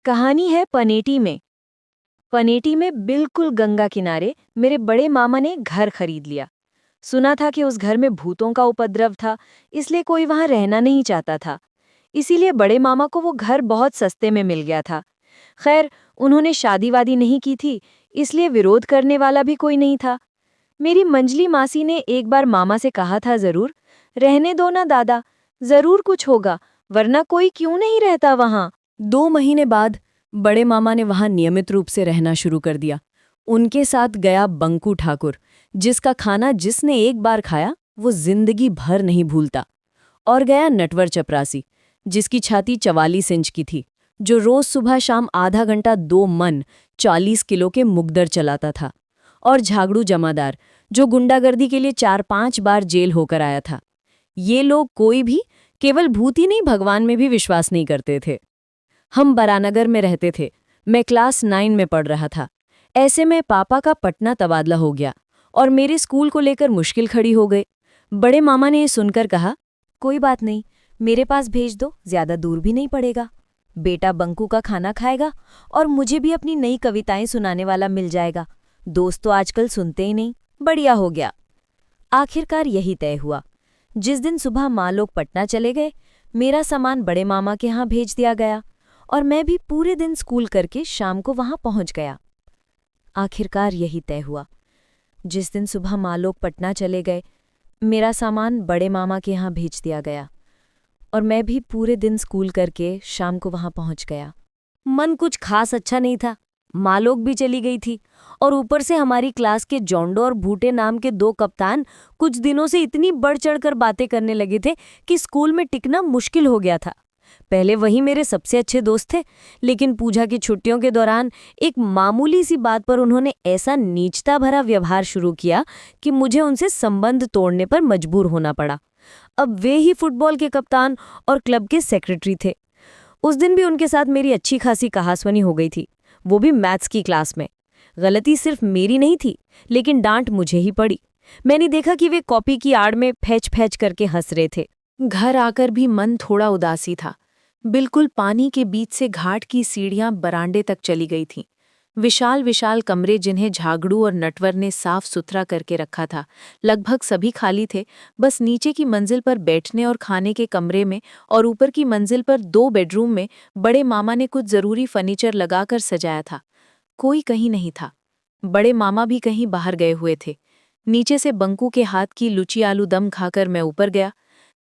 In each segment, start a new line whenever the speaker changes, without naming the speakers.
कहानी है पनेटी में। पनेटी में बिल्कुल गंगा किनारे मेरे बड़े मामा ने घर खरीद लिया। सुना था कि उस घर में भूतों का उपद्रव था, इसलिए कोई वहां रहना नहीं चाहता था। इसीलिए बड़े मामा को वो घर बहुत सस्ते में मिल गया था। खैर, उन्होंने शादी वादी नहीं की थी, इसलिए विरोध करने वाला भी कोई नहीं था। मेरी मंजली मासी ने एक बार मामा से कहा था, जरूर रहने दो ना दादा, जरूर कुछ होगा, वरना कोई क्यों नहीं रहता वहां।
2 महीने बाद बड़े मामा ने वहां नियमित रूप से रहना शुरू कर दिया। उनके साथ गया बंकू ठाकुर, जिसका खाना जिसने एक बार खाया वो जिंदगी भर नहीं भूलता। और गया नटवर चपरासी, जिसकी छाती 44 इंच की थी, जो रोज सुबह शाम आधा घंटा 2 मन 40 किलो के मुगदर चलाता था। और झागड़ू जमादार, जो गुंडागर्दी के लिए 4-5 बार जेल होकर आया था। ये लोग कोई भी केवल भूत ही नहीं, भगवान में भी विश्वास नहीं करते थे। हम बरानगर में रहते थे। मैं क्लास 9 में पढ़ रहा था। ऐसे में पापा का पटना तबादला हो गया और मेरे स्कूल को लेकर मुश्किल खड़ी हो गई। बड़े मामा ने ये सुनकर कहा,
कोई बात नहीं, मेरे पास भेज दो, ज्यादा दूर भी नहीं पड़ेगा। बेटा बंकू का खाना खाएगा और मुझे भी अपनी नई कविताएं सुनाने वाला मिल जाएगा। दोस्त तो आजकल सुनते ही नहीं। बढ़िया हो गया। आखिरकार यही तय हुआ। जिस दिन सुबह माँ लोग पटना चले गए, मेरा सामान बड़े मामा के यहाँ भेज दिया गया और मैं भी पूरे दिन स्कूल करके शाम को वहां पहुंच गया। आखिरकार यही तय हुआ। जिस दिन सुबह माँ लोग पटना चले गए, मेरा सामान बड़े मामा के यहाँ भेज दिया गया और मैं भी पूरे दिन स्कूल करके शाम को वहां पहुंच गया। मन कुछ खास अच्छा नहीं था। माँ लोग भी चली गई थी और ऊपर से हमारी क्लास के जोंडो और भूटे नाम के 2 कप्तान कुछ दिनों से इतनी बढ़ चढ़कर बातें करने लगे थे कि स्कूल में टिकना मुश्किल हो गया था। पहले वही मेरे सबसे अच्छे दोस्त थे, लेकिन पूजा की छुट्टियों के दौरान एक मामूली सी बात पर उन्होंने ऐसा नीचता भरा व्यवहार शुरू किया कि मुझे उनसे संबंध तोड़ने पर मजबूर होना पड़ा। अब वे ही फुटबॉल के कप्तान और क्लब के सेक्रेटरी थे। उस दिन भी उनके साथ मेरी अच्छी खासी कहासुनी हो गई थी, वो भी मैथ्स की क्लास में। गलती सिर्फ मेरी नहीं थी, लेकिन डांट मुझे ही पड़ी। मैंने देखा कि वे कॉपी की आड़ में फैच फैच करके हंस रहे थे।
घर आकर भी मन थोड़ा उदासी था। बिल्कुल पानी के बीच से घाट की सीढ़ियां बरांडे तक चली गई थीं। विशाल विशाल कमरे, जिन्हें झागड़ू और नटवर ने साफ सुथरा करके रखा था, लगभग सभी खाली थे। बस नीचे की मंजिल पर बैठने और खाने के कमरे में और ऊपर की मंजिल पर 2 बेडरूम में बड़े मामा ने कुछ जरूरी फर्नीचर लगाकर सजाया था। कोई कहीं नहीं था। बड़े मामा भी कहीं बाहर गए हुए थे। नीचे से बंकू के हाथ की लुची आलू दम खाकर मैं ऊपर गया।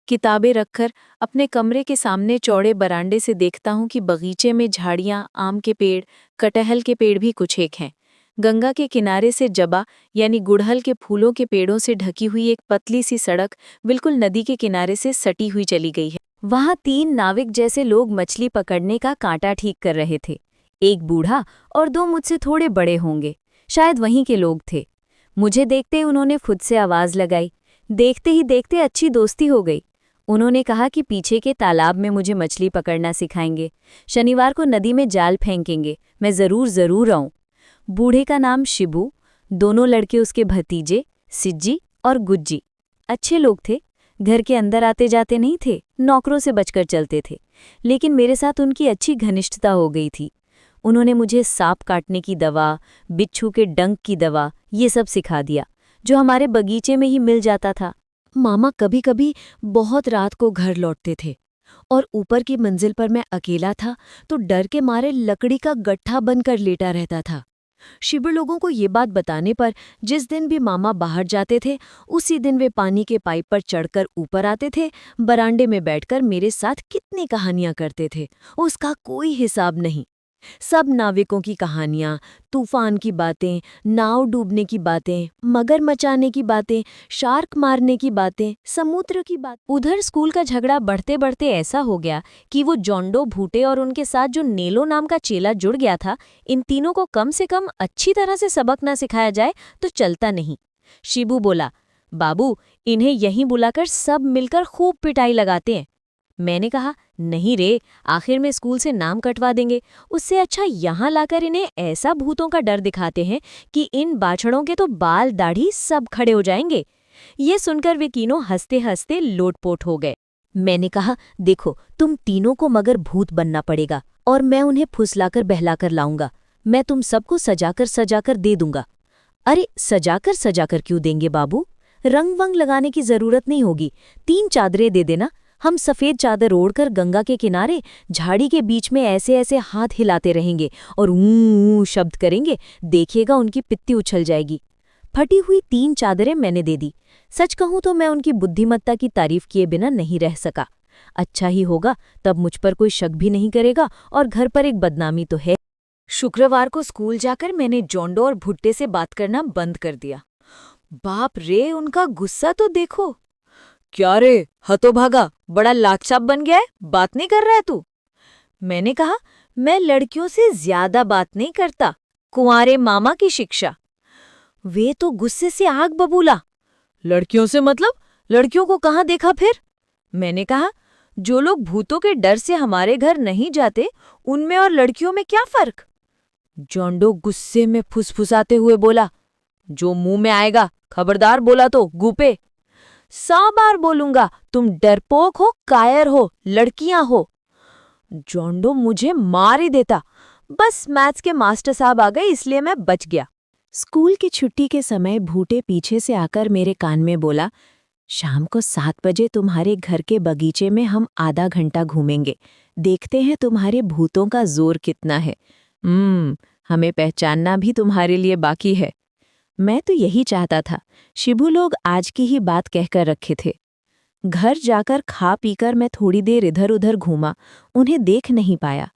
किताबें रखकर अपने कमरे के सामने चौड़े बरांडे से देखता हूं कि बगीचे में झाड़ियां, आम के पेड़, कटहल के पेड़ भी कुछ एक हैं। गंगा के किनारे से जबा यानी गुड़हल के फूलों के पेड़ों से ढकी हुई एक पतली सी सड़क बिल्कुल नदी के किनारे से सटी हुई चली गई है।
वहां 3 नाविक जैसे लोग मछली पकड़ने का कांटा ठीक कर रहे थे। एक बूढ़ा और 2 मुझसे थोड़े बड़े होंगे, शायद वहीं के लोग थे। मुझे देखते ही उन्होंने खुद से आवाज लगाई। देखते ही देखते अच्छी दोस्ती हो गई। उन्होंने कहा कि पीछे के तालाब में मुझे मछली पकड़ना सिखाएंगे। शनिवार को नदी में जाल फेंकेंगे, मैं जरूर आऊं। बूढ़े का नाम शिबू, दोनों लड़के उसके भतीजे सिज्जी और गुज्जी। अच्छे लोग थे, घर के अंदर आते जाते नहीं थे, नौकरों से बचकर चलते थे, लेकिन मेरे साथ उनकी अच्छी घनिष्ठता हो गई थी। उन्होंने मुझे सांप काटने की दवा, बिच्छू के डंक की दवा, ये सब सिखा दिया, जो हमारे बगीचे में ही मिल जाता था। मामा कभी कभी बहुत रात को घर लौटते थे और ऊपर की मंजिल पर मैं अकेला था तो डर के मारे लकड़ी का गट्ठा बनकर लेटा रहता था। शिविर लोगों को ये बात बताने पर जिस दिन भी मामा बाहर जाते थे, उसी दिन वे पानी के पाइप पर चढ़कर ऊपर आते थे। बरांडे में बैठकर मेरे साथ कितनी कहानियां करते थे, उसका कोई हिसाब नहीं। सब नाविकों की कहानियां, तूफान की बातें, नाव डूबने की बातें, मगर मचाने की बातें, शार्क मारने की बातें, समुद्र की बात। उधर स्कूल का झगड़ा बढ़ते बढ़ते ऐसा हो गया कि वो जोंडो, भूटे और उनके साथ जो नेलो नाम का चेला जुड़ गया था, इन तीनों को कम से कम अच्छी तरह से सबक न सिखाया जाए तो चलता नहीं। शिबू बोला, बाबू, इन्हें यहीं बुलाकर सब मिलकर खूब पिटाई लगाते हैं। मैंने कहा, नहीं रे, आखिर में स्कूल से नाम कटवा देंगे, उससे अच्छा यहाँ लाकर इन्हें ऐसा भूतों का डर दिखाते हैं कि इन बाछड़ों के तो बाल दाढ़ी सब खड़े हो जाएंगे। ये सुनकर वे तीनों हंसते हंसते लोटपोट हो गए। मैंने कहा, देखो, तुम तीनों को मगर भूत बनना पड़ेगा, और मैं उन्हें फुसलाकर बहलाकर लाऊंगा। मैं तुम सबको सजाकर दे दूंगा। अरे सजाकर क्यों देंगे बाबू? रंग वंग लगाने की जरूरत नहीं होगी। 3 चादरें दे देना। हम सफेद चादर ओढ़कर गंगा के किनारे झाड़ी के बीच में ऐसे ऐसे हाथ हिलाते रहेंगे और ऊं शब्द करेंगे। देखिएगा उनकी पित्ती उछल जाएगी। फटी हुई 3 चादरें मैंने दे दी। सच कहूं तो मैं उनकी बुद्धिमत्ता की तारीफ किए बिना नहीं रह सका। अच्छा ही होगा, तब मुझ पर कोई शक भी नहीं करेगा और घर पर एक बदनामी तो है। शुक्रवार को स्कूल जाकर मैंने जोंडो और भुट्टे से बात करना बंद कर दिया। बाप रे, उनका गुस्सा तो देखो। क्या रे हतोभागा, बड़ा लाटसाप बन गया है, बात नहीं कर रहा है तू? मैंने कहा, मैं लड़कियों से ज्यादा बात नहीं करता, कुंवारे मामा की शिक्षा। वे तो गुस्से से आग बबूला। लड़कियों से मतलब? लड़कियों को कहाँ देखा फिर? मैंने कहा, जो लोग भूतों के डर से हमारे घर नहीं जाते, उनमें और लड़कियों में क्या फर्क? जोंडो गुस्से में फुसफुसाते हुए बोला, जो मुंह में आएगा, खबरदार बोला तो गूपे। 100 बार बोलूंगा, तुम डरपोक हो, कायर हो, लड़कियां हो। जोंडो मुझे मार ही देता। बस मैथ्स के मास्टर साहब आ गए, इसलिए मैं बच गया। स्कूल की छुट्टी के समय भूटे पीछे से आकर मेरे कान में बोला, शाम को 7 बजे तुम्हारे घर के बगीचे में हम आधा घंटा घूमेंगे। देखते हैं तुम्हारे भूतों का जोर कितना है। हमें पहचानना भी तुम्हारे लिए बाकी है। मैं तो यही चाहता था। शिबू लोग आज की ही बात कहकर रखे थे। घर जाकर खा पीकर मैं थोड़ी देर इधर उधर घूमा। उन्हें देख नहीं पाया।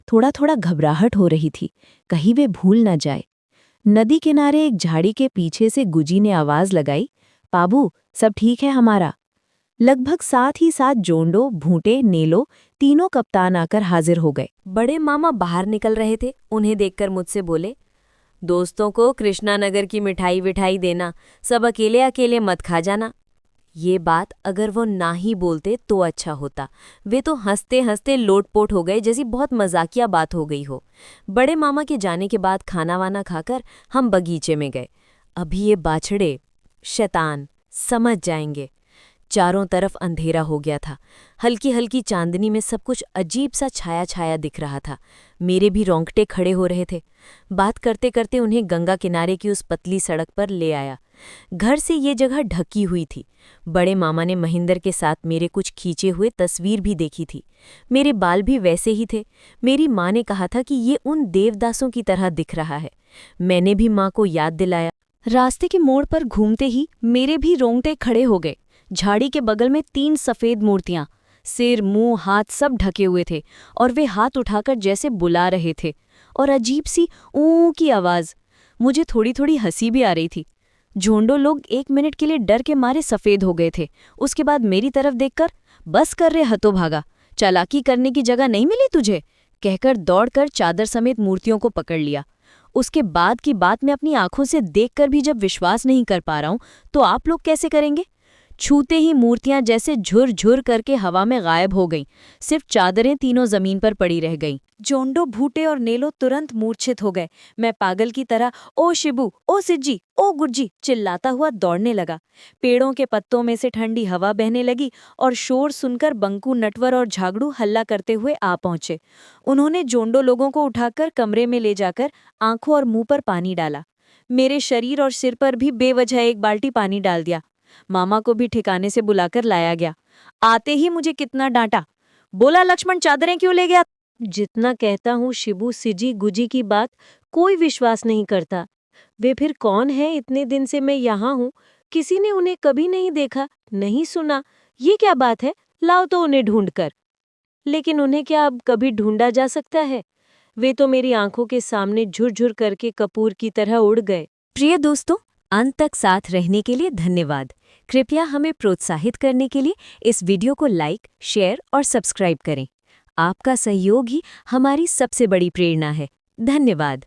थोड़ा थोड़ा घबराहट हो रही थी, कहीं वे भूल न जाए। नदी किनारे एक झाड़ी के पीछे से गुजी ने आवाज लगाई, पाबू सब ठीक है हमारा? लगभग साथ ही साथ जोंडो, भूटे, नेलो तीनों कप्तान आकर हाजिर हो गए। बड़े मामा बाहर निकल रहे थे। उन्हें देखकर मुझसे बोले, दोस्तों को कृष्णानगर की मिठाई विठाई देना, सब अकेले अकेले मत खा जाना। ये बात अगर वो ना ही बोलते तो अच्छा होता। वे तो हंसते हंसते लोटपोट हो गए, जैसी बहुत मजाकिया बात हो गई हो। बड़े मामा के जाने के बाद खाना वाना खाकर हम बगीचे में गए। अभी ये बाछड़े शैतान समझ जाएंगे। चारों तरफ अंधेरा हो गया था। हल्की हल्की चांदनी में सब कुछ अजीब सा छाया छाया दिख रहा था। मेरे भी रोंगटे खड़े हो रहे थे। बात करते करते उन्हें गंगा किनारे की उस पतली सड़क पर ले आया। घर से ये जगह ढकी हुई थी। बड़े मामा ने महिंदर के साथ मेरे कुछ खींचे हुए तस्वीर भी देखी थी। मेरे बाल भी वैसे ही थे। मेरी माँ ने कहा था कि ये उन देवदासों की तरह दिख रहा है। मैंने भी माँ को याद दिलाया। रास्ते के मोड़ पर घूमते ही मेरे भी रोंगटे खड़े हो गए। झाड़ी के बगल में 3 सफेद मूर्तियां, सिर मुंह हाथ सब ढके हुए थे और वे हाथ उठाकर जैसे बुला रहे थे और अजीब सी ऊ की आवाज। मुझे थोड़ी थोड़ी हंसी भी आ रही थी। झोंडो लोग 1 मिनट के लिए डर के मारे सफेद हो गए थे। उसके बाद मेरी तरफ देखकर, बस कर रे हतोभागा, चालाकी करने की जगह नहीं मिली तुझे, कहकर दौड़कर चादर समेत मूर्तियों को पकड़ लिया। उसके बाद की बात मैं अपनी आंखों से देखकर भी जब विश्वास नहीं कर पा रहा हूं, तो आप लोग कैसे करेंगे? छूते ही मूर्तियां जैसे झुर झुर करके हवा में गायब हो गईं। सिर्फ चादरें तीनों जमीन पर पड़ी रह गईं। जोंडो, भूटे और नेलो तुरंत मूर्छित हो गए। मैं पागल की तरह ओ शिबू, ओ सिज्जी, ओ गुर्जी चिल्लाता हुआ दौड़ने लगा। पेड़ों के पत्तों में से ठंडी हवा बहने लगी और शोर सुनकर बंकू, नटवर और झागड़ू हल्ला करते हुए आ पहुंचे। उन्होंने जोंडो लोगों को उठाकर कमरे में ले जाकर आंखों और मुंह पर पानी डाला। मेरे शरीर और सिर पर भी बेवजह 1 बाल्टी पानी डाल दिया। मामा को भी ठिकाने से बुलाकर लाया गया। आते ही मुझे कितना डांटा। बोला, लक्ष्मण चादरें क्यों ले गया? जितना कहता हूँ शिबू, सिजी, गुजी की बात कोई विश्वास नहीं करता। वे फिर कौन है? इतने दिन से मैं यहाँ हूँ, किसी ने उन्हें कभी नहीं देखा, नहीं सुना। ये क्या बात है? लाओ तो उन्हें ढूंढ कर। लेकिन उन्हें क्या अब कभी ढूंढा जा सकता है? वे तो मेरी आंखों के सामने झुरझुर करके कपूर की तरह उड़ गए। प्रिय दोस्तों, अंत तक साथ रहने के लिए धन्यवाद। कृपया हमें प्रोत्साहित करने के लिए इस वीडियो को लाइक, शेयर और सब्सक्राइब करें। आपका सहयोग ही हमारी सबसे बड़ी प्रेरणा है। धन्यवाद।